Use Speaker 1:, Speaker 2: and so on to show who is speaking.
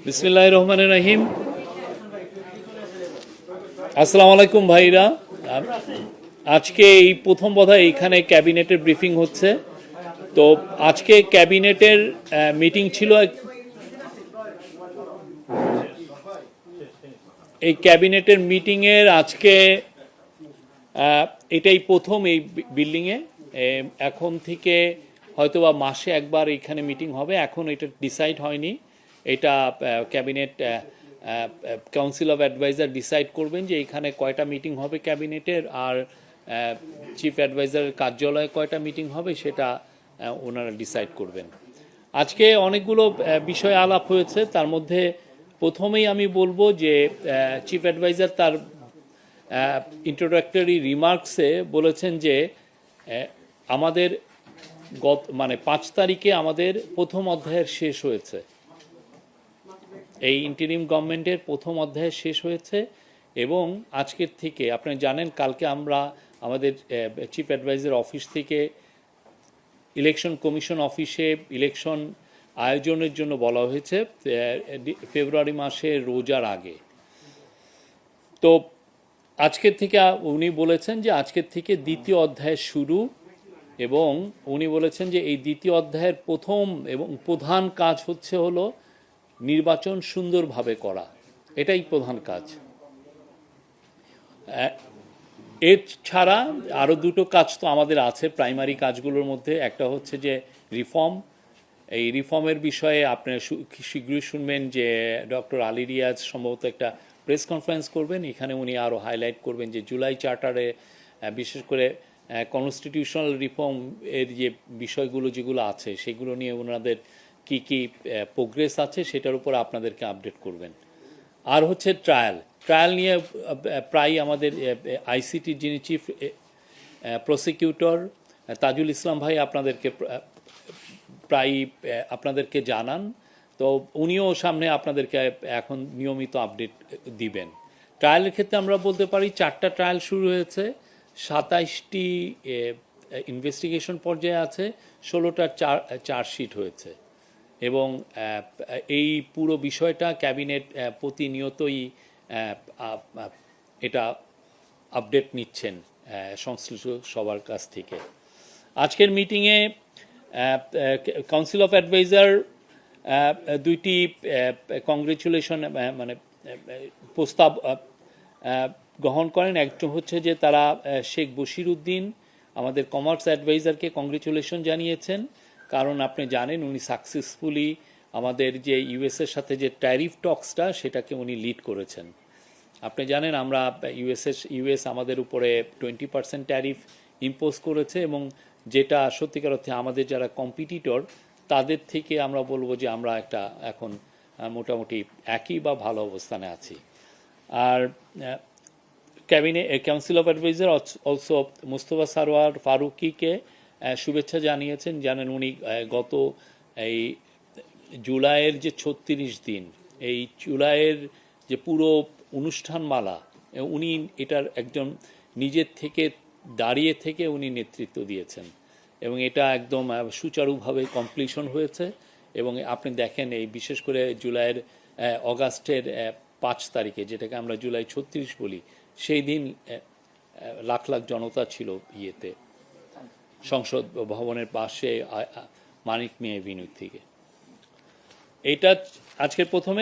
Speaker 1: বিসমিল্লাহির রহমানির রহিম। আসসালামু আলাইকুম ভাইরা। আজকে এই প্রথম বোধহয় এইখানে ক্যাবিনেটের ব্রিফিং হচ্ছে। তো আজকে ক্যাবিনেটের মিটিং ছিল। এই ক্যাবিনেটের মিটিংয়ের আজকে এটাই প্রথম এই বিল্ডিংয়ে। এখন থেকে হয়তোবা মাসে একবার এখানে মিটিং হবে। এখন এটা ডিসাইড হয়নি। এটা cabinet council of adviser decide করবেন যে এখানে কয়টা মিটিং হবে ক্যাবিনেটের, আর চিফ অ্যাডভাইজারের কার্যালয়ে কয়টা মিটিং হবে সেটা ওনারা ডিসাইড করবেন। আজকে অনেকগুলো বিষয় আলাপ হয়েছে। তার মধ্যে প্রথমেই আমি বলবো যে চিফ অ্যাডভাইজার তার ইন্ট্রোডাক্টরি রিমার্কসে বলেছেন যে আমাদের মানে 5 তারিখে আমাদের প্রথম অধ্যায়ের শেষ হয়েছে। এই ইন্টারিম গভর্নমেন্টের প্রথম অধ্যায় শেষ হয়েছে এবং আজকের থেকে আপনি জানেন কালকে আমরা আমাদের চিফ অ্যাডভাইজার অফিস থেকে ইলেকশন কমিশন অফিসে ইলেকশন আয়োজনের জন্য বলা হয়েছে ফেব্রুয়ারি মাসে রোজার আগে। তো আজকের থেকে উনি বলেছেন যে আজকের থেকে দ্বিতীয় অধ্যায় শুরু, এবং উনি বলেছেন যে এই দ্বিতীয় অধ্যায়ের প্রথম এবং প্রধান কাজ হলো নির্বাচন সুন্দরভাবে করা। এটাই প্রধান কাজ। এর ছাড়া আরও দুটো কাজ তো আমাদের আছে প্রাইমারি কাজগুলোর মধ্যে। একটা হচ্ছে যে রিফর্ম। এই রিফর্মের বিষয়ে আপনারা শীঘ্রই শুনবেন যে ডক্টর আলী রিয়াজ সম্ভবত একটা প্রেস কনফারেন্স করবেন। এখানে উনি আরও হাইলাইট করবেন যে জুলাই চার্টারে বিশেষ করে কনস্টিটিউশনাল রিফর্ম এর যে বিষয়গুলো যেগুলো আছে সেগুলো নিয়ে ওনাদের কি কি প্রোগ্রেস আছে সেটার উপর আপনাদেরকে আপডেট করবেন। আর হচ্ছে ট্রায়াল নিয়ে প্রায় আমাদের আইসিটির যিনি চিফ প্রসিকিউটর তাজুল ইসলাম ভাই আপনাদেরকে জানান। তো উনিও সামনে আপনাদেরকে এখন নিয়মিত আপডেট দিবেন। ট্রায়ালের ক্ষেত্রে আমরা বলতে পারি 4টা ট্রায়াল শুরু হয়েছে, 27টি ইনভেস্টিগেশন পর্যায়ে আছে, 16টা চার্জশিট হয়েছে এবং এই পুরো বিষয়টা ক্যাবিনেট প্রতিনিয়তই এটা আপডেট নিচ্ছেন সংশ্লিষ্ট সবার কাছ থেকে। আজকের মিটিংয়ে কাউন্সিল অফ অ্যাডভাইজার দুইটি কংগ্রেচুলেশন মানে প্রস্তাব গ্রহণ করেন। একটা হচ্ছে যে তারা শেখ বশির উদ্দিন আমাদের কমার্স অ্যাডভাইজারকে কংগ্রেচুলেশন জানিয়েছেন, কারণ আপনি জানেন উনি সাকসেসফুলি আমাদের যে ইউএসের সাথে যে ট্যারিফ টক্সটা সেটাকে উনি লিড করেছেন। আপনি জানেন আমরা ইউএস আমাদের উপরে 20% ট্যারিফ ইম্পোজ করেছে, এবং যেটা সত্যিকার অর্থে আমাদের যারা কম্পিটিটর তাদের থেকে আমরা বলবো যে আমরা একটা এখন মোটামুটি একই বা ভালো অবস্থানে আছি। আর council of adviser also Mustafa Sarwar ফারুকিকে শুভেচ্ছা জানিয়েছেন। জানেন উনি গত এই জুলাইয়ের যে 36 দিন, এই জুলাইয়ের যে পুরো অনুষ্ঠানমালা উনি এটার একজন নিজের থেকে দাঁড়িয়ে থেকে উনি নেতৃত্ব দিয়েছেন এবং এটা একদম সুচারুভাবে কমপ্লিশন হয়েছে। এবং আপনি দেখেন এই বিশেষ করে অগাস্টের 5 তারিখে, যেটাকে আমরা জুলাই 36 বলি, সেই দিন লাখ লাখ জনতা ছিল ইয়েতে সংসদ ভবনের পাশে মানিক মিয়া এভিনিউ থেকে। এটা আজকের প্রথমে